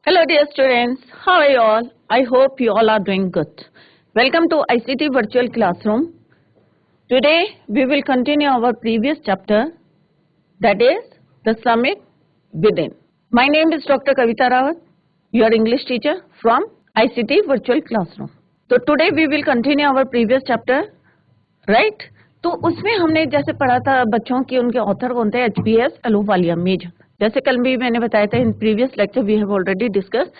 Hello dear students, how are you all? I hope you all are doing good. Welcome to ICT Virtual Classroom. Today we will continue our previous chapter, that is the summit within. My name is Dr. Kavita Rawat, your English teacher from ICT Virtual Classroom. So today we will continue our previous chapter, right? तो उसमें हमने जैसे पढ़ा था बच्चों की उनके author कौन थे, HBS अहलूवालिया मेजर. जैसे कल भी मैंने बताया था in previous lecture we have already discuss,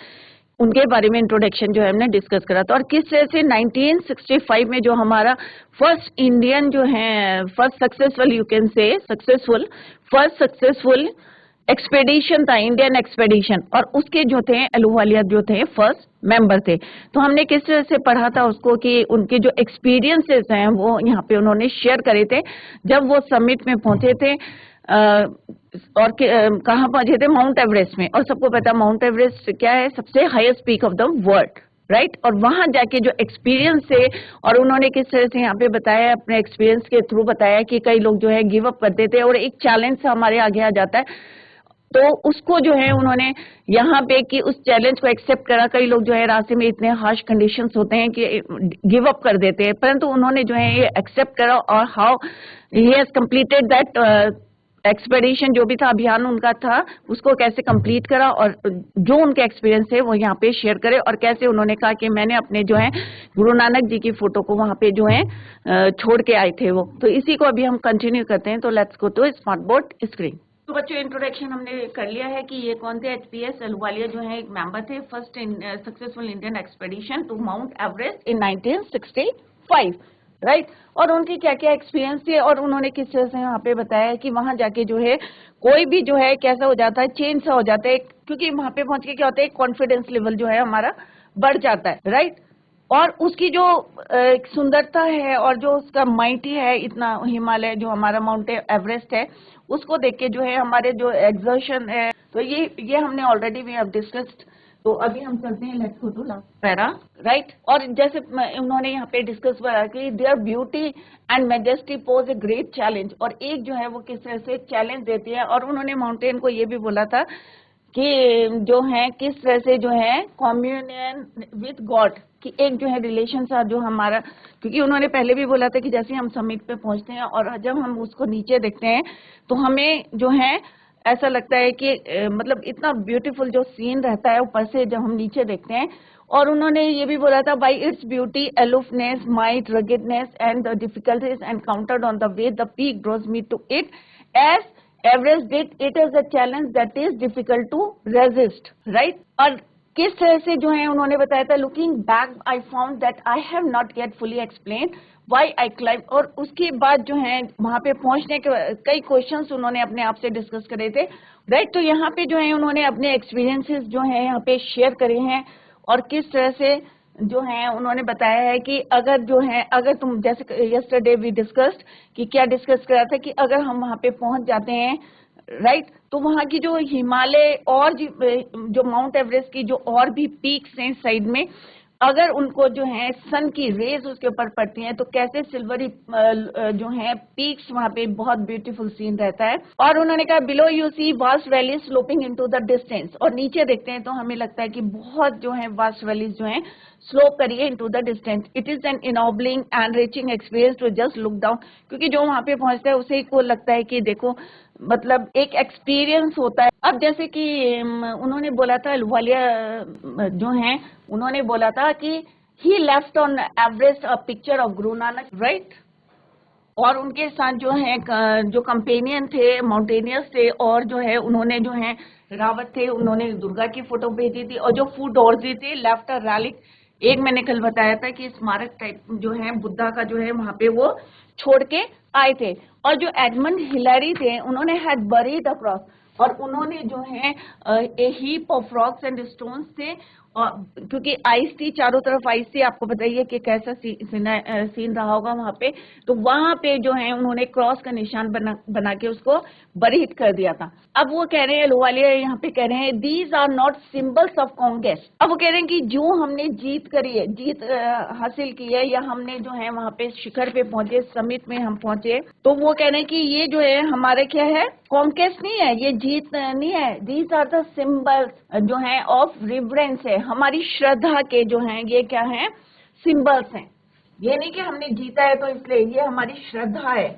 उनके बारे में इंट्रोडक्शन जो है हमने डिस्कस करा था. और किस तरह से 1965 में जो हमारा फर्स्ट इंडियन जो है first successful you can say successful expedition था, इंडियन एक्सपेडिशन, और उसके जो थे अहलूवालिया जो थे फर्स्ट मेंबर थे. तो हमने किस तरह से पढ़ा था उसको कि उनके जो एक्सपीरियंसेस हैं वो यहाँ पे उन्होंने शेयर करे थे जब वो समिट में पहुंचे थे. और कहाँ पहुंचे थे? माउंट एवरेस्ट में. और सबको पता माउंट एवरेस्ट क्या है? सबसे highest peak of the world, right. और वहां जाके जो एक्सपीरियंस थे और उन्होंने किस तरह से यहाँ पे बताया, अपने एक्सपीरियंस के थ्रू बताया कि कई लोग जो है गिव अप कर देते हैं और एक चैलेंज हमारे आगे आ जाता है, तो उसको जो है उन्होंने यहाँ पे कि उस चैलेंज को एक्सेप्ट करा. कई लोग जो है रास्ते में इतने हार्श कंडीशंस होते हैं कि गिव अप कर देते हैं, परंतु उन्होंने जो है ये एक्सेप्ट करा और how he has completed that expedition, जो भी था अभियान उनका था, उसको कैसे कंप्लीट करा और जो उनके एक्सपीरियंस है वो यहाँ पे शेयर करे. और कैसे उन्होंने कहा कि मैंने अपने जो है गुरु नानक जी की फोटो को वहाँ पे जो है छोड़ के आए थे वो. तो इसी को अभी हम कंटिन्यू करते हैं. तो let's go to smart board screen. तो बच्चों इंट्रोडक्शन हमने कर लिया है कि ये कौन थे. HBS अहलूवालिया जो है एक मेंबर थे first successful Indian expedition to Mount Everest in 1965, right. और उनके क्या क्या एक्सपीरियंस थे और उन्होंने किस तरह से यहाँ पे बताया कि वहां जाके जो है कोई भी जो है कैसा हो जाता है, चेंज सा हो जाता है, क्योंकि वहां पे पहुंच के क्या होता है, कॉन्फिडेंस लेवल जो है हमारा बढ़ जाता है, राइट. और उसकी जो सुंदरता है और जो उसका माइटी है, इतना हिमालय जो हमारा माउंट एवरेस्ट है, उसको देख के जो है हमारे जो एक्सर्शन है, तो ये हमने ऑलरेडी वी हैव डिस्कस्ड. तो अभी हम चलते हैं let's go to last para, right. और जैसे उन्होंने यहाँ पे डिस्कस किया कि their beauty and majesty pose a great challenge, और एक जो है वो किस तरह से चैलेंज देती है. और उन्होंने माउंटेन को ये भी बोला था कि जो है किस तरह से जो है कम्युनियन विद गॉड कि एक जो है रिलेशन सा जो हमारा, क्योंकि उन्होंने पहले भी बोला था कि जैसे हम समिट पे पहुंचते हैं और जब हम उसको नीचे देखते हैं तो हमें जो है ऐसा लगता है कि मतलब इतना ब्यूटीफुल जो सीन रहता है ऊपर से जब हम नीचे देखते हैं. और उन्होंने ये भी बोला था by its beauty, aloofness, might, ruggedness and the difficulties encountered on the way the peak draws me to it as Everest did, it is a challenge that is difficult to resist, right. और किस तरह से जो है उन्होंने बताया था, looking back I found that I have not yet fully explain why I climb. और उसके बाद जो है वहां पे पहुंचने के कई क्वेश्चंस उन्होंने अपने आप से डिस्कस करे थे, राइट. तो यहाँ पे जो है उन्होंने अपने एक्सपीरियंसेस जो है यहाँ पे शेयर करे हैं और किस तरह से जो है उन्होंने बताया है कि अगर जो है अगर तुम जैसे यस्टरडे वी डिस्कस्ड कि क्या डिस्कस करा था कि अगर हम वहां पे पहुंच जाते हैं, राइट, तो वहां की जो हिमालय और जो माउंट एवरेस्ट की जो और भी पीक्स हैं साइड में, अगर उनको जो है सन की रेज उसके ऊपर पड़ती हैं तो कैसे सिल्वरी जो है पीक्स वहां पे बहुत ब्यूटीफुल सीन रहता है. और उन्होंने कहा below you see vast valleys sloping into the distance, और नीचे देखते हैं तो हमें लगता है कि बहुत जो है वास्ट वैलीज जो है स्लोप करिए into the distance. It is an ennobling and enriching experience to just look down, क्योंकि जो वहां पे पहुंचता है उसे को लगता है कि देखो मतलब एक एक्सपीरियंस होता है. अब जैसे कि उन्होंने बोला था अहलूवालिया जो है उन्होंने बोला था कि he left on Everest a picture of Guru Nanak, right. और उनके साथ जो है जो कंपेनियन थे माउंटेनियर्स थे, और जो है उन्होंने जो है रावत थे, उन्होंने दुर्गा की फोटो भेजी थी, और जो फूड ऑर्जी थे लेफ्ट अ रैलिक, एक मैंने कल बताया था कि स्मारक टाइप जो है बुद्धा का जो है वहां पे वो छोड़ के आए थे. और जो एडमंड हिलरी थे उन्होंने हैड बरीड अ क्रॉस, और उन्होंने जो है a heap of rocks and stones थे और क्योंकि आइस थी, चारों तरफ आइस थी, आपको बताइए कि कैसा सीन रहा होगा वहां पे। तो वहां पे जो है उन्होंने क्रॉस का निशान बना के उसको बरीड कर दिया था। अब वो कह रहे हैं, लोवालिया यहाँ पे कह रहे हैं, these are not symbols of conquest. अब वो कह रहे हैं कि जो हमने जीत करी है, जीत हासिल की है, या हमने जो है वहां पे शिखर पे पहुंचे, समिट में हम पहुंचे, तो वो कह रहे हैं कि ये जो है हमारे क्या है, कॉन्क्वेस्ट नहीं है, ये जीत नहीं है। दीज आर द सिंबल्स जो है ऑफ रिवरेंस है, हमारी श्रद्धा के जो हैं ये क्या है, सिंबल्स हैं। ये नहीं कि हमने जीता है तो इसलिए, ये हमारी श्रद्धा है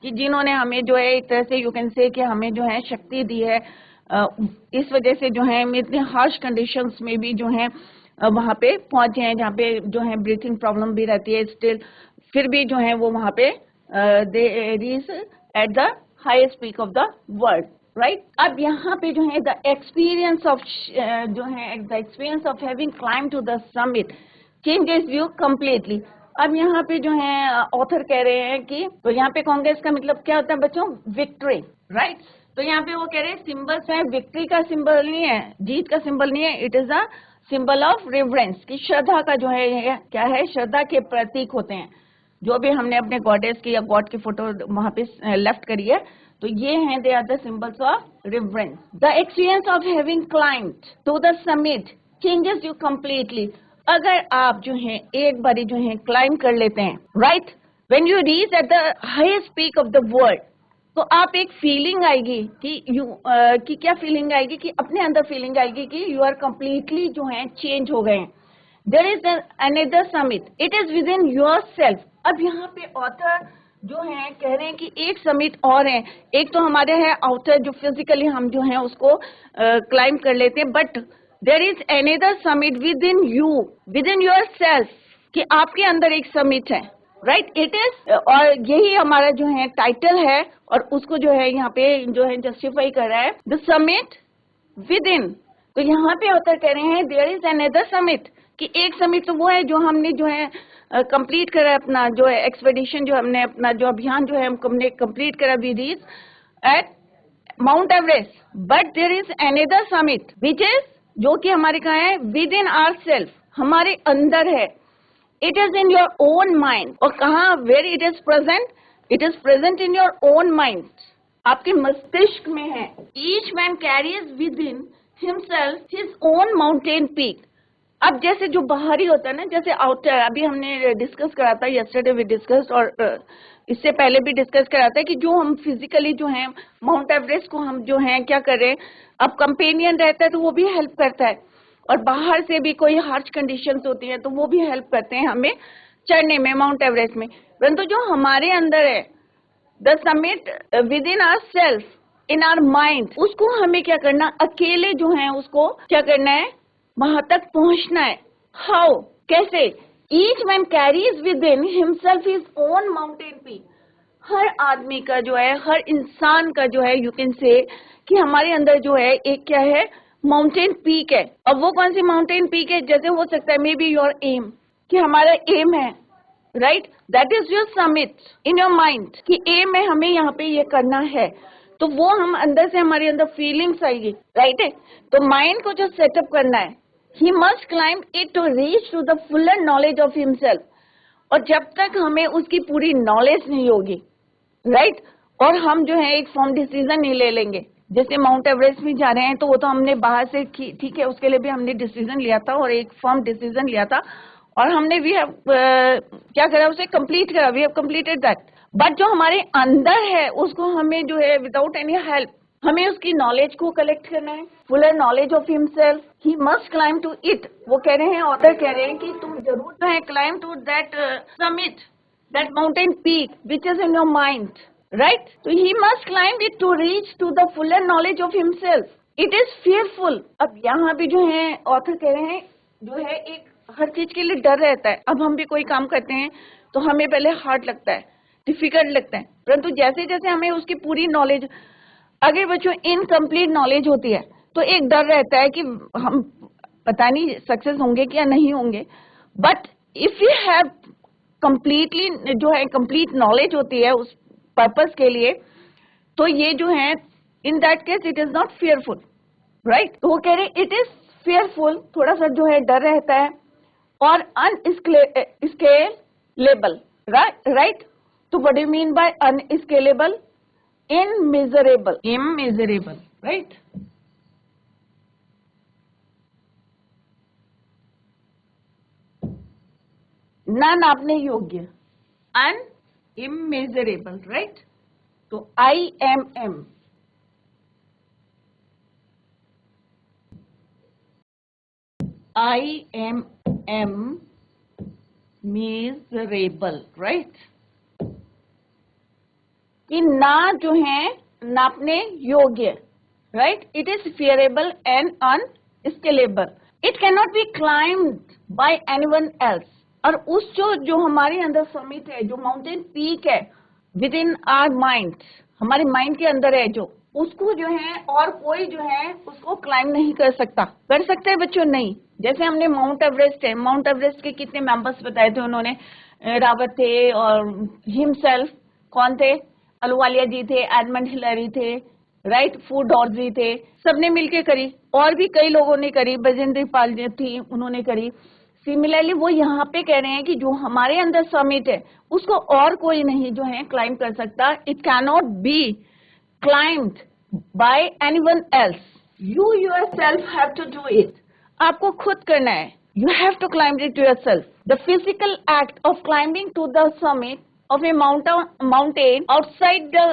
कि जिन्होंने हमें जो है एक तरह से यू कैन से कि हमें जो है शक्ति दी है। इस वजह से जो है हम इतने हार्श कंडीशंस में भी जो है वहां पे पहुंचे हैं, जहाँ पे जो है ब्रीथिंग प्रॉब्लम भी रहती है स्टिल, फिर भी जो है वो वहां पे they reach at the highest peak of the world, right. अब यहाँ पे जो है द एक्सपीरियंस ऑफ जो है the experience of having climb to the summit changes view completely. अब यहाँ पे जो है ऑथर कह रहे हैं कि, तो यहाँ पे कांग्रेस का मतलब क्या होता है बच्चों, विक्ट्री, राइट। तो यहाँ पे वो कह रहे हैं सिंबल्स है, विक्ट्री का सिंबल नहीं है, जीत का सिंबल नहीं है, it is a symbol of reverence, की श्रद्धा का जो है क्या है, श्रद्धा के प्रतीक होते हैं। जो भी हमने अपने गॉडेस की या गॉड की फोटो वहां पे लेफ्ट करी है, तो ये हैं they are the symbols of reverence. The experience of having climbed to the summit changes you completely. अगर आप जो है एक बारी जो है क्लाइम कर लेते हैं, right, when you reach at the highest peak of the world, तो आप एक फीलिंग आएगी कि क्या फीलिंग आएगी, कि अपने अंदर फीलिंग आएगी कि यू आर कंप्लीटली जो है चेंज हो गए हैं। There is another summit, it is within yourself. अब यहाँ पे ऑथर जो है कह रहे हैं कि एक समिट और है, एक तो हमारे है आउटर जो फिजिकली हम जो है उसको क्लाइम कर लेते हैं, but there is another summit within you, within yourself, कि आपके अंदर एक समिट है, राइट, इट इज, और यही हमारा जो है टाइटल है, और उसको जो है यहाँ पे जो है जस्टिफाई कर रहा है, द समिट विद इन। तो यहाँ पे ऑथर कह रहे हैं देयर इज अनदर समिट, कि एक समिट तो वो है जो हमने जो है कंप्लीट करा, अपना जो है एक्सपेडिशन, जो हमने अपना जो अभियान जो है हमने कंप्लीट करा, we reach at Mount Everest, but there is another summit which is, जो कि हमारे कहाँ है, विद इन आवर सेल्फ, हमारे अंदर है। It is in your own mind, और कहाँ, where it is present, it is present in your own mind, आपके मस्तिष्क में है। Each man carries within himself his own mountain peak. अब जैसे जो बाहरी होता है ना, जैसे आउटर, अभी हमने डिस्कस करा था, यस्टरडे वी डिस्कस, और इससे पहले भी डिस्कस करा था, कि जो हम फिजिकली जो है माउंट एवरेस्ट को हम जो है क्या कर रहे हैं, अब कंपेनियन रहता है तो वो भी हेल्प करता है, और बाहर से भी कोई हार्श कंडीशंस होती हैं तो वो भी हेल्प करते हैं हमें चढ़ने में माउंट एवरेस्ट में। परंतु जो हमारे अंदर है, the summit within ourselves, in our mind, उसको हमें क्या करना, अकेले जो है उसको क्या करना है, वहां तक पहुंचना है। हाउ, कैसे? Each man carries within himself his own mountain peak. हर आदमी का जो है, हर इंसान का जो है, यू कैन से कि हमारे अंदर जो है एक क्या है, माउंटेन पीक है। अब वो कौन सी माउंटेन पीक है? जैसे हो सकता है मे बी योर एम, कि हमारा एम है, right, that is your summit in your mind, कि एम है, हमें यहाँ पे ये करना है, तो वो हम अंदर से, हमारे अंदर फीलिंग्स आएगी, राइट है। तो माइंड को जो सेटअप करना है, he must climb it to reach to the fuller knowledge of himself. और जब तक हमें उसकी पूरी नॉलेज नहीं होगी, राइट, और हम जो है एक फॉर्म डिसीजन नहीं ले लेंगे, जैसे माउंट एवरेस्ट में जा रहे हैं तो वो तो हमने बाहर से, ठीक है, उसके लिए भी हमने डिसीजन लिया था और एक फॉर्म डिसीजन लिया था, और हमने भी क्या करा, उसे कंप्लीट करा, we have completed that. But जो हमारे अंदर है उसको हमें जो है विदाउट एनी हेल्प, हमें उसकी नॉलेज को कलेक्ट करना है, fuller knowledge of himself, he must climb to it. वो कह रहे हैं, ऑथर कह रहे हैं कि तुम जरूर जो है climb to that summit, that mountain peak which is in your mind, right. तो he must climb it to reach to the fuller knowledge of himself. It is fearful. अब यहाँ भी जो है ऑथर कह रहे हैं, जो है एक हर चीज के लिए डर रहता है। अब हम भी कोई काम करते हैं तो हमें पहले हार्ड लगता है, डिफिकल्ट लगता है, परंतु जैसे जैसे हमें उसकी पूरी नॉलेज, अगर बच्चों इनकम्प्लीट नॉलेज होती है तो एक डर रहता है कि हम पता नहीं सक्सेस होंगे क्या नहीं होंगे। But if you have completely जो है कंप्लीट नॉलेज होती है उस पर्पस के लिए, तो ये जो है in that case it is not fearful, right. तो वो कह रहे इट इज fearful, थोड़ा सा जो है डर रहता है, और unscalable, right? तो what do you mean by unscalable? Immeasurable, right? ना नापने योग्य, immeasurable, right? तो IMM, measurable, right? कि ना जो है नापने योग्य, right? It is fearable and unscalable. It cannot be climbed by anyone else. और उस जो हमारे अंदर समिट है, जो माउंटेन पीक है, विद इन आवर माइंड, हमारे माइंड के अंदर है जो, उसको जो है और कोई जो है उसको क्लाइम नहीं कर सकता। कर सकते हैं बच्चों? नहीं। जैसे हमने माउंट एवरेस्ट है, माउंट एवरेस्ट के कितने मेंबर्स बताए थे उन्होंने, रावत थे और हिमसेल्फ, कौन थे? अहलूवालिया जी थे, एडमंड हिलरी थे, राइट, फूड डॉर्जी थे, सबने मिलके करी, और भी कई लोगों ने करी, बजेंद्र पाल जी थी, उन्होंने करी। सिमिलरली वो यहाँ पे कह रहे हैं कि जो हमारे अंदर समिट है उसको और कोई नहीं जो है क्लाइम कर सकता। It can not be climbed by anyone else, you yourself have to do it. आपको खुद करना है, you have to climb it yourself. The physical act of climbing to the summit of a mountain outside the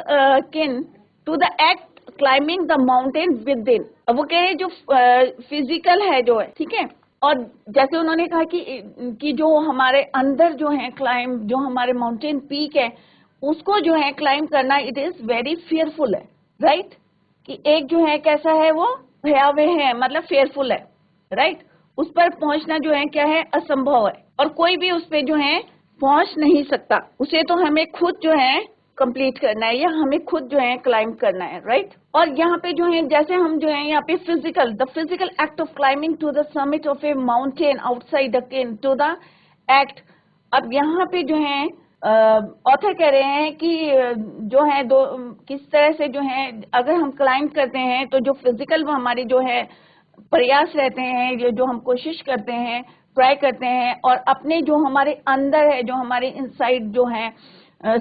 kin to the act climbing the mountain within। अब वो कह रहे हैं जो फिजिकल है जो है, ठीक है, और जैसे उन्होंने कहा कि जो हमारे अंदर जो है क्लाइम, जो हमारे माउंटेन पीक है उसको जो है क्लाइम करना, इट इज वेरी फियरफुल है, राइट? कि एक जो है कैसा है, वो भयावह है, मतलब फेयरफुल है, राइट? उस पर पहुंचना जो है क्या है, असंभव है, और कोई भी उस पर जो है पहुंच नहीं सकता। उसे तो हमें खुद जो है कंप्लीट करना है, या हमें खुद जो है क्लाइम करना है, राइट? और यहाँ पे जो है जैसे हम जो है यहाँ पे physical, the physical act of climbing to the summit of a mountain outside the kin to the act. अब यहाँ पे जो है ऑथर कह रहे हैं कि जो है दो किस तरह से जो है अगर हम क्लाइम करते हैं तो जो फिजिकल हमारी जो है प्रयास रहते हैं, ये जो हम कोशिश करते हैं, ट्राई करते हैं, और अपने जो हमारे अंदर है, जो हमारे इनसाइड जो है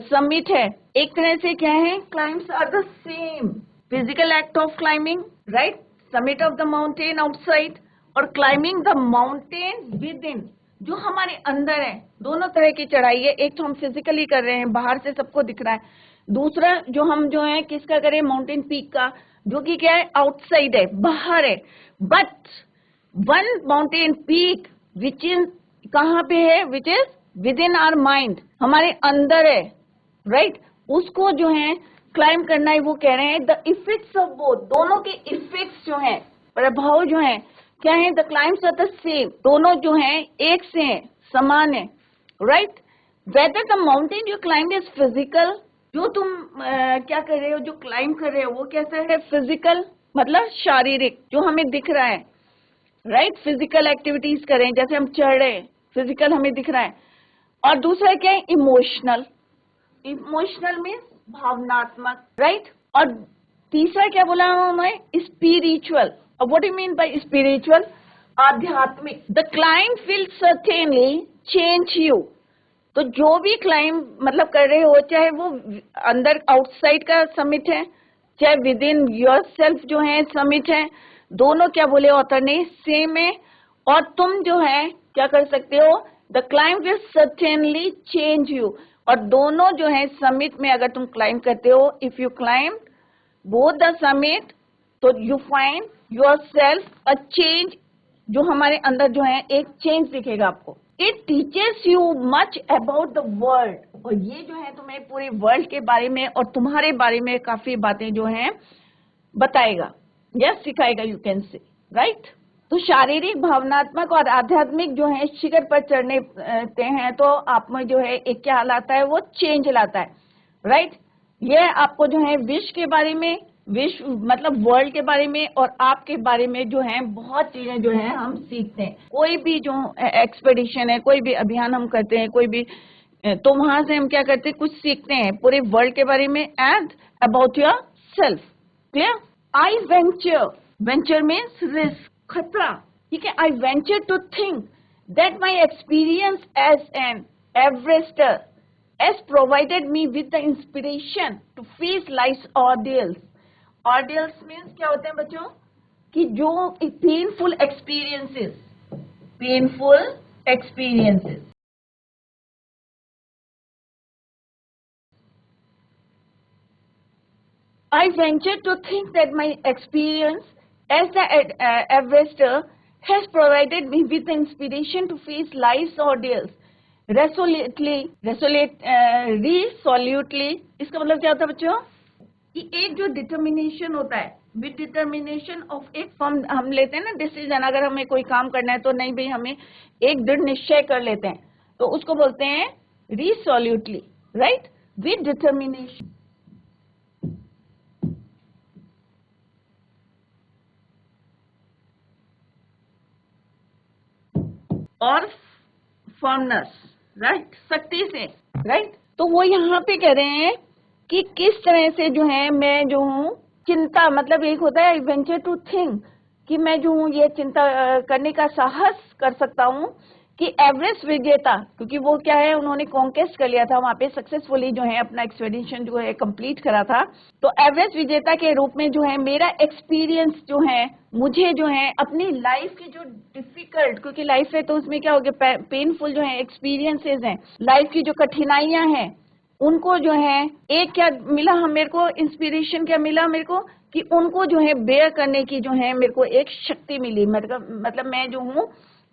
समिट है, एक तरह से क्या है, climbs are the same. Physical act of climbing, right, summit of the mountain outside, और climbing the mountain within, जो हमारे अंदर है। दोनों तरह की चढ़ाई है, एक तो हम फिजिकली कर रहे हैं, बाहर से सबको दिख रहा है, दूसरा जो हम जो है किसका करें, माउंटेन पीक का, जो कि क्या है, आउटसाइड है, बाहर है। But one mountain peak which is कहाँ पे है, which is within our mind, हमारे अंदर है, राइट? उसको जो है क्लाइम करना है। वो कह रहे हैं द इफेक्ट्स ऑफ बोथ, दोनों के इफेक्ट्स जो हैं, प्रभाव जो हैं क्या है, the climbs are the same, दोनों जो हैं एक से हैं, समान है, right? Whether the mountain you climb is physical, जो तुम क्या कर रहे हो, जो क्लाइम कर रहे हो वो कैसा है, फिजिकल, मतलब शारीरिक, जो हमें दिख रहा है, राइट? फिजिकल एक्टिविटीज करें, जैसे हम चढ़ रहे हैं, फिजिकल हमें दिख रहा है। और दूसरा क्या है, इमोशनल, इमोशनल मीन्स भावनात्मक, राइट? और तीसरा क्या बोला उन्होंने, स्पिरिचुअल। और what you mean by spiritual, आध्यात्मिक। The climb will certainly change you, तो जो भी क्लाइंब मतलब कर रहे हो, चाहे वो अंदर आउटसाइड का समिट है, चाहे विद इन योर सेल्फ जो है समिट है, दोनों क्या बोले ऑथर ने, सेम है। और तुम जो है क्या कर सकते हो, the climb will certainly change you, और दोनों जो है समिट में अगर तुम क्लाइंब करते हो, if you climb both the summit, तो you find yourself a change, जो हमारे अंदर जो है एक चेंज दिखेगा आपको। It teaches you much about the world, और ये जो है तुम्हें पूरे वर्ल्ड के बारे में और तुम्हारे बारे में काफी बातें जो हैं बताएगा या सिखाएगा, यू कैन से, राइट? तो शारीरिक, भावनात्मक और आध्यात्मिक जो है शिखर पर चढ़ने हैं तो आप में जो है एक क्या लाता है, वो चेंज लाता है, राइट? ये आपको जो है विश्व के बारे में, विश्व मतलब वर्ल्ड के बारे में और आपके बारे में जो है बहुत चीजें जो है हम सीखते हैं। कोई भी जो एक्सपेडिशन है, कोई भी अभियान हम करते हैं, कोई भी, तो वहां से हम क्या करते हैं, कुछ सीखते हैं पूरे वर्ल्ड के बारे में and about yourself. Clear? I venture, venture means risk, खतरा, ठीक है, I venture to think that my experience as an Everester has provided me with the inspiration to face life's ordeals. Ordeals means क्या होते हैं बच्चों, कि जो painful experiences. I venture to think that my experience as the Everester has provided me with the inspiration to face life's ordeals. resolutely, इसका मतलब क्या होता है बच्चों, कि एक जो डिटर्मिनेशन होता है, विद डिटर्मिनेशन ऑफ एक फॉर्म हम लेते हैं ना डिसीजन, अगर हमें कोई काम करना है तो नहीं भाई हमें एक दृढ़ निश्चय कर लेते हैं, तो उसको बोलते हैं रिसोल्यूटली, राइट, विद डिटर्मिनेशन। और फर्मनेस, राइट, सख्ती से, राइट। तो वो यहाँ पे कह रहे हैं कि किस तरह से जो है मैं जो हूँ चिंता, मतलब एक होता है वेंचर टू थिंक, कि मैं जो हूँ ये चिंता करने का साहस कर सकता हूँ कि एवरेस्ट विजेता, क्योंकि वो क्या है उन्होंने कॉन्केस्ट कर लिया था वहां पे, सक्सेसफुली जो है अपना एक्सपेडिशन जो है कंप्लीट करा था, तो एवरेस्ट विजेता के रूप में जो है मेरा एक्सपीरियंस जो है मुझे जो है अपनी लाइफ की जो डिफिकल्ट, क्योंकि लाइफ है तो उसमें क्या हो गया पेनफुल जो है एक्सपीरियंसेस हैं, लाइफ की जो कठिनाइयां हैं उनको जो है एक क्या मिला, हम मेरे को इंस्पिरेशन क्या मिला मेरे को, कि उनको जो है बेयर करने की जो है मेरे को एक शक्ति मिली, मतलब मैं जो हूँ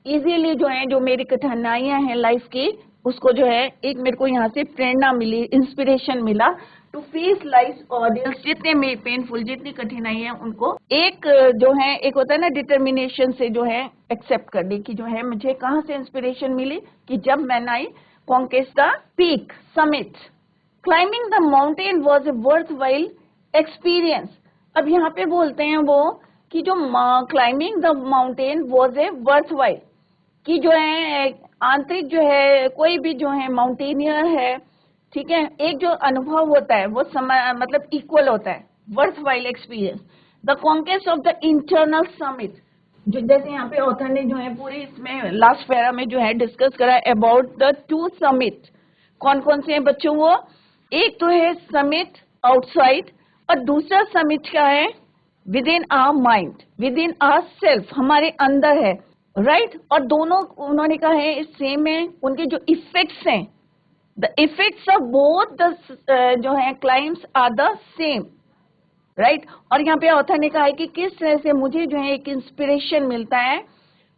इजीली जो है जो मेरी कठिनाइयां हैं लाइफ की उसको जो है एक मेरे को यहाँ से प्रेरणा मिली, इंस्पिरेशन मिला टू फेस लाइफ ऑडियंस, जितने में पेनफुल जितनी कठिनाई है उनको एक जो है एक होता है ना डिटर्मिनेशन से जो है एक्सेप्ट करने की, जो है मुझे कहाँ से इंस्पिरेशन मिली कि जब मैंने I conquest the peak summit, climbing the mountain was a worthwhile experience. अब यहाँ पे बोलते हैं वो कि जो climbing the mountain was a worthwhile, कि जो है आंतरिक जो है कोई भी जो है माउंटेनियर है, ठीक है, एक जो अनुभव होता है वो मतलब इक्वल होता है, worth while experience. The conquest of the internal summit, जो जैसे यहाँ पे ऑथर ने जो है पूरी इसमें लास्ट पैरा में जो है डिस्कस करा अबाउट द टू समिट, कौन कौन से हैं बच्चों वो, एक तो है समिट आउटसाइड और दूसरा समिट क्या है within our mind, within ourselves, हमारे अंदर है, राइट। और दोनों उन्होंने कहा है सेम है, उनके जो इफेक्ट्स हैं, the effects of both the जो है climbs are the same, right. और यहाँ पे ऑथर ने कहा है कि किस तरह से मुझे जो है एक इंस्पिरेशन मिलता है,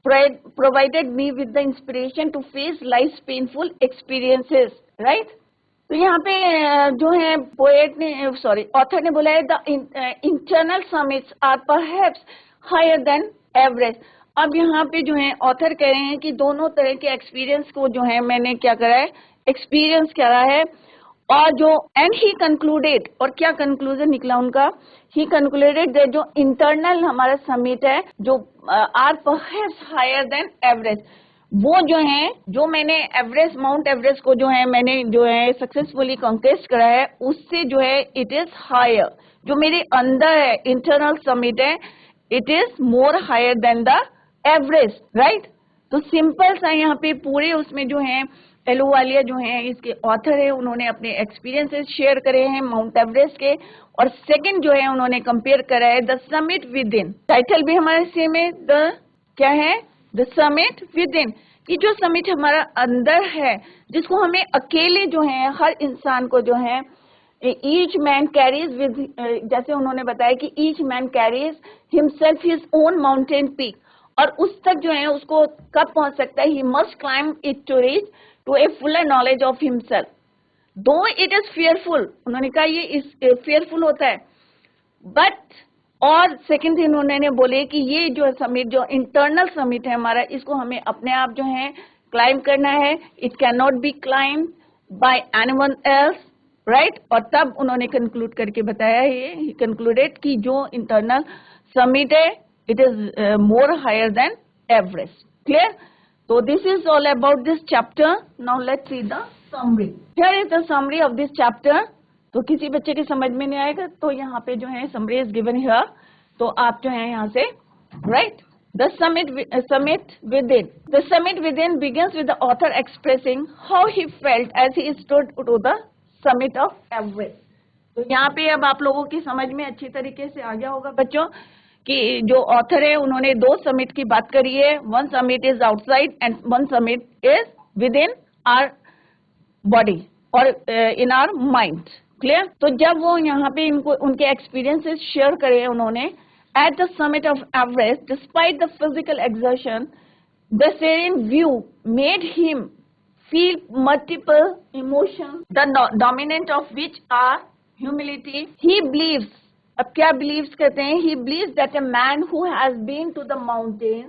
provided me with the inspiration to face life painful experiences, right. तो यहाँ पे जो है पोएट ने ऑथर ने बोला है the internal summits are perhaps higher than average. अब यहाँ पे जो है ऑथर कह रहे हैं कि दोनों तरह के एक्सपीरियंस को जो है मैंने क्या करा है, एक्सपीरियंस करा है, और जो एंड ही कंक्लूडेड, और क्या कंक्लूजन निकला उनका, ही कंक्लूडेड दैट जो इंटरनल हमारा समिट है जो are perhaps higher than average, वो जो है जो मैंने एवरेस्ट माउंट एवरेस्ट को जो है मैंने जो है सक्सेसफुली कॉन्क्वेस्ट करा है उससे जो है इट इज हायर, जो मेरे अंदर है इंटरनल समिट है it is more higher than the Everest, right. तो सिंपल सा यहाँ पे पूरे उसमें जो है एलूवालिया जो है इसके ऑथर है, उन्होंने अपने एक्सपीरियंसेस शेयर करे हैं माउंट एवरेस्ट के, और सेकंड जो है उन्होंने कंपेयर करा है the summit with in, title भी हमारे सेम है, द क्या है द समिट विद इन, कि जो समिट हमारा अंदर है जिसको हमें अकेले जो है हर इंसान को जो है ईच मैन कैरीज विद, जैसे उन्होंने बताया कि each man carries himself his own mountain peak, और उस तक जो है उसको कब पहुंच सकता है, he must climb it to reach to a fuller knowledge of himself, though it is fearful, उन्होंने कहा ये इस फियरफुल होता है, बट और सेकंड थिंग उन्होंने बोले कि ये जो समिट जो इंटरनल समिट है हमारा, इसको हमें अपने आप जो है क्लाइंब करना है, it can not B climb bye anyone else, right. और तब उन्होंने कंक्लूड करके बताया ये कंक्लूडेड कि जो इंटरनल समिट है it is more higher than Everest, clear. So this is all about this chapter. Now let's see the summary. Here is the summary of this chapter. तो किसी बच्चे के समझ में नहीं आएगा तो यहाँ पे जो है summary is given here. तो आप जो है यहाँ से right The summit within begins with the author expressing how he felt as he stood to the summit of Everest. तो यहाँ पे अब आप लोगों की समझ में अच्छी तरीके से आ गया होगा बच्चों कि जो ऑथर है उन्होंने दो समिट की बात करी है. One summit is outside and one summit is within our body और इन आवर माइंड. क्लियर? तो जब वो यहाँ पे इनको उनके एक्सपीरियंसेस शेयर करे उन्होंने at the summit of Everest, despite the physical exertion, the serene view made him feel multiple emotions, the dominant of which are humility. He believes, अब क्या believes कहते हैं? He believes that a man who has been to the mountain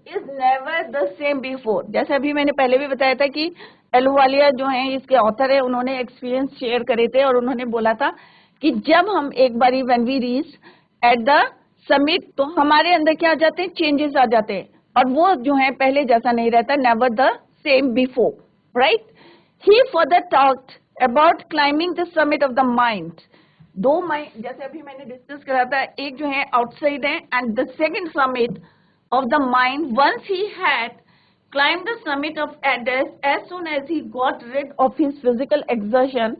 is never the same before. जैसे अभी मैंने पहले भी बताया था कि एलुवालिया जो हैं इसके ऑथर है, उन्होंने एक्सपीरियंस शेयर करे थे और उन्होंने बोला था कि जब हम एक बारी when we reach at the summit तो हमारे अंदर क्या आ जाते हैं? चेंजेस आ जाते हैं और वो जो है पहले जैसा नहीं रहता. Never the same before. Right? He further talked about climbing the summit of the mind. दो माइंड जैसे अभी मैंने डिस्कस करा था, एक जो है आउटसाइड है and the second summit of the mind. Once he had climbed the summit of Everest, as soon as he got rid of his physical exertion,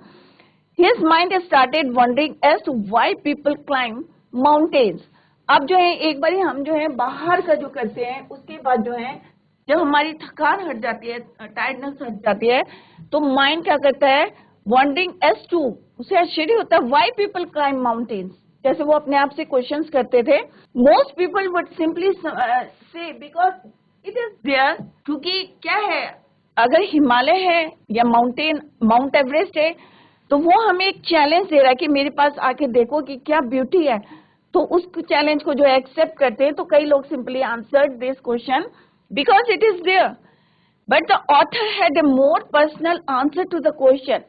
his mind started wondering as to why people climb mountains. अब जो है एक बारी हम जो है बाहर का जो करते हैं उसके बाद जो है जब हमारी थकान हट जाती है, टायर्डनेस हट जाती है, तो माइंड क्या करता है? वॉन्डरिंग एज टू, उसे आश्चर्य होता है व्हाई पीपल क्लाइंब माउंटेन्स. जैसे वो अपने आप से क्वेश्चंस करते थे. मोस्ट पीपल वुड सिंपली से बिकॉज इट इज देयर. क्योंकि क्या है, अगर हिमालय है या माउंट एवरेस्ट है तो वो हमें एक चैलेंज दे रहा है कि मेरे पास आके देखो कि क्या ब्यूटी है. तो उस चैलेंज को जो है एक्सेप्ट करते हैं. तो कई लोग simply answered this question because it is there. But the author had a more personal answer to the question.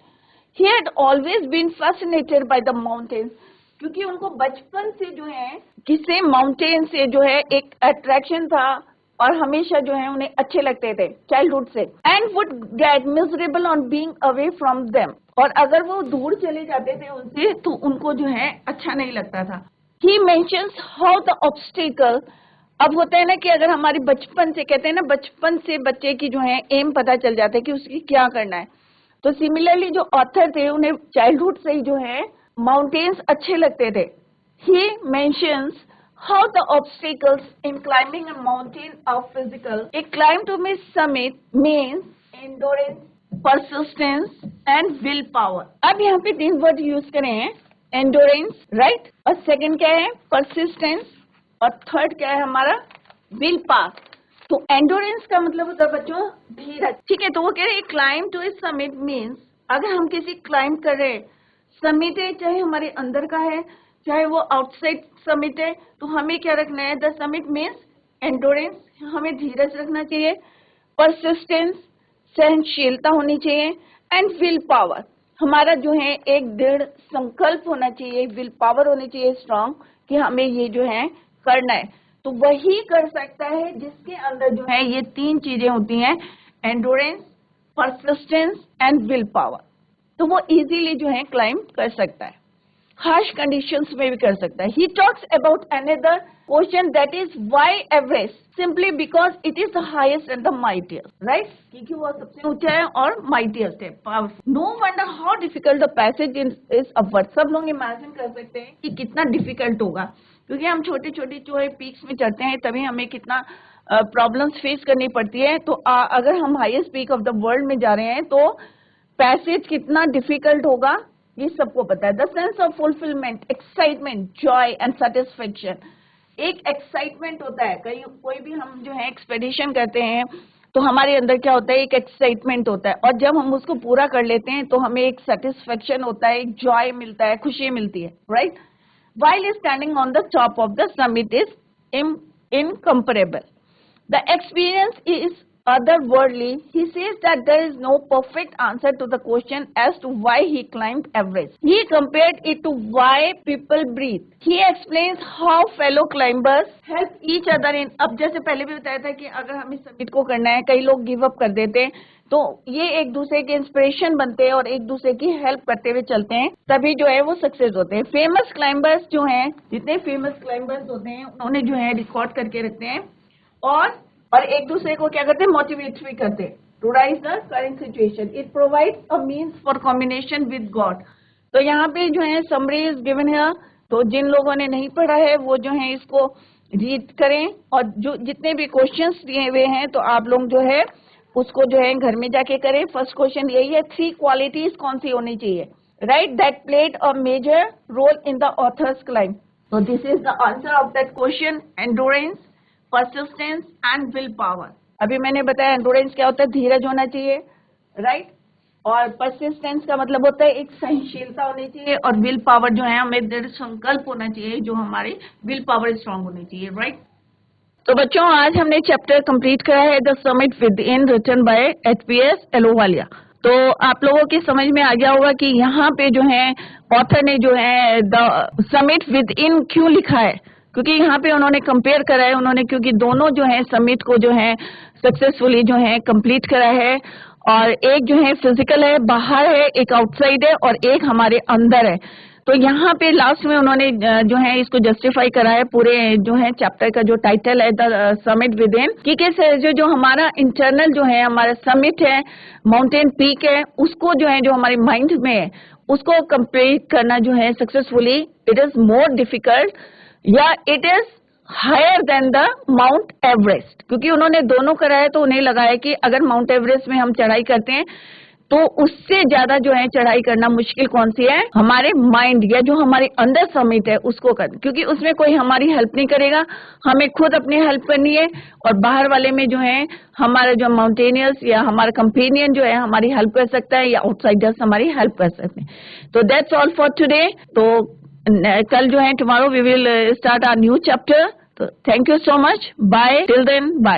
He had always been fascinated by the mountains. क्योंकि उनको बचपन से जो है किसी माउंटेन से जो है एक अट्रैक्शन था और हमेशा जो है उन्हें अच्छे लगते थे चाइल्डहुड से. And would get miserable on being away from them. और अगर वो दूर चले जाते थे उनसे तो उनको जो है अच्छा नहीं लगता था. He mentions how the obstacle, अब होता है ना कि अगर हमारी बचपन से कहते हैं ना, बचपन से बच्चे की जो है एम पता चल जाता है कि उसकी क्या करना है. तो सिमिलरली जो ऑथर थे उन्हें चाइल्डहुड से ही जो है माउंटेन्स अच्छे लगते थे. He mentions how the obstacles in climbing a mountain are physical. A climb to the summit means endurance, persistence and willpower. अब यहाँ पे 3 वर्ड यूज करें हैं. Endurance, right? और सेकंड क्या है? परसिस्टेंस. और थर्ड क्या है हमारा? Will power. तो एंडोरेंस का मतलब होता है बच्चों धीरज. ठीक है? तो वो कह रहे हैं climb to a summit means, अगर हम किसी क्लाइंब कर रहे हैं, समिट है चाहे हमारे अंदर का है चाहे वो आउटसाइड समिट है, तो हमें क्या रखना है? द समिट मीन्स एंडोरेंस, हमें धीरज रखना चाहिए. परसिस्टेंस, सहनशीलता होनी चाहिए. एंड विल पावर, हमारा जो है एक दृढ़ संकल्प होना चाहिए. विल पावर होनी चाहिए स्ट्रांग कि हमें ये जो है करना है. तो वही कर सकता है जिसके अंदर जो है ये 3 चीजें होती हैं, endurance, persistence and will power. तो वो इजीली जो है क्लाइंब कर सकता है, हार्श कंडीशंस में भी कर सकता है. He talks about another question that is why Everest, simply because it is the highest and the mightiest. Right? क्योंकि वो सबसे ऊंचा है और माइटिएस्ट है, powerful. No wonder how difficult the passage is upward. सब लोग इमेजिन कर सकते हैं कि कितना डिफिकल्ट होगा, क्योंकि हम छोटी छोटी जो है पीक्स में चढ़ते हैं तभी हमें कितना प्रॉब्लम्स फेस करनी पड़ती है. तो अगर हम highest peak of the world में जा रहे हैं तो पैसेज कितना डिफिकल्ट होगा ये सबको पता है. The sense of fulfilment, excitement, Joy and satisfaction. एक एक्साइटमेंट होता है, कहीं कोई भी हम जो है एक्सपेडिशन करते हैं तो हमारे अंदर क्या होता है? एक एक्साइटमेंट होता है. और जब हम उसको पूरा कर लेते हैं तो हमें एक सेटिस्फेक्शन होता है, एक जॉय मिलता है, खुशी मिलती है. Right? While standing on the top of the summit is incomparable. The experience is otherworldly. He says that there is no perfect answer to the question as to why he climbed Everest. He compared it to why people breathe. He explains how fellow climbers help each other in. अब जैसे पहले भी बताया था कि अगर हमें summit को करना है, कई लोग गिव अप कर देते हैं, तो ये एक दूसरे के इंस्पिरेशन बनते हैं और एक दूसरे की हेल्प करते हुए चलते हैं, तभी जो है वो सक्सेस होते हैं. फेमस क्लाइंबर्स जो हैं, जितने फेमस क्लाइंबर्स होते हैं उन्होंने जो है रिकॉर्ड करके रखते हैं और एक दूसरे को क्या करते हैं, मोटिवेट भी करते हैं to rise the current situation. It provides a means for combination with God. तो यहाँ पे जो है समरी इज गिवन है, तो जिन लोगों ने नहीं पढ़ा है वो जो है इसको रीड करें, और जो जितने भी क्वेश्चंस दिए हुए हैं तो आप लोग जो है उसको जो है घर में जाके करें। फर्स्ट क्वेश्चन यही है, 3 क्वालिटीज कौन सी होनी चाहिए, right, that played a major role in the author's climb. So this is the answer of that question, endurance, persistence and will power. अभी मैंने बताया endurance क्या होता है, धीरज होना चाहिए, right? और persistence का मतलब होता है एक सहनशीलता होनी चाहिए, और will power जो है हमें दृढ़ संकल्प होना चाहिए, जो हमारी will power स्ट्रांग होनी चाहिए, right? तो बच्चों आज हमने चैप्टर कंप्लीट करा है the summit within written by HPS Ahluwalia. तो आप लोगों की समझ में आ गया होगा कि यहाँ पे जो है ऑथर ने जो है द समिट विद इन क्यों लिखा है, क्योंकि यहाँ पे उन्होंने कंपेयर करा है, उन्होंने क्योंकि दोनों जो है समिट को जो है सक्सेसफुली जो है कंप्लीट करा है, और एक जो है फिजिकल है, बाहर है, एक आउटसाइड है, और एक हमारे अंदर है। तो यहाँ पे लास्ट में उन्होंने जो है इसको जस्टिफाई करा है, पूरे जो है चैप्टर का जो टाइटल है द समिट विद इन, कि कैसे जो हमारा इंटरनल जो है हमारा समिट है, माउंटेन पीक है, उसको जो है जो हमारे माइंड में है उसको कंप्लीट करना जो है successfully, it is more difficult या it is higher than the Mount Everest. क्योंकि उन्होंने दोनों करा है तो उन्हें लगा है कि अगर माउंट एवरेस्ट में हम चढ़ाई करते हैं तो उससे ज्यादा जो है चढ़ाई करना मुश्किल कौन सी है, हमारे माइंड या जो हमारे अंदर समिट है उसको करना, क्योंकि उसमें कोई हमारी हेल्प नहीं करेगा, हमें खुद अपनी हेल्प करनी है, और बाहर वाले में जो है हमारा जो माउंटेनियर्स या हमारा कंपेनियन जो है हमारी हेल्प कर सकता है, या आउटसाइडर्स हमारी हेल्प कर सकते हैं। तो दैट्स ऑल फॉर टुडे। तो कल जो है tomorrow we will start our new chapter. तो thank you so much, bye, till then bye.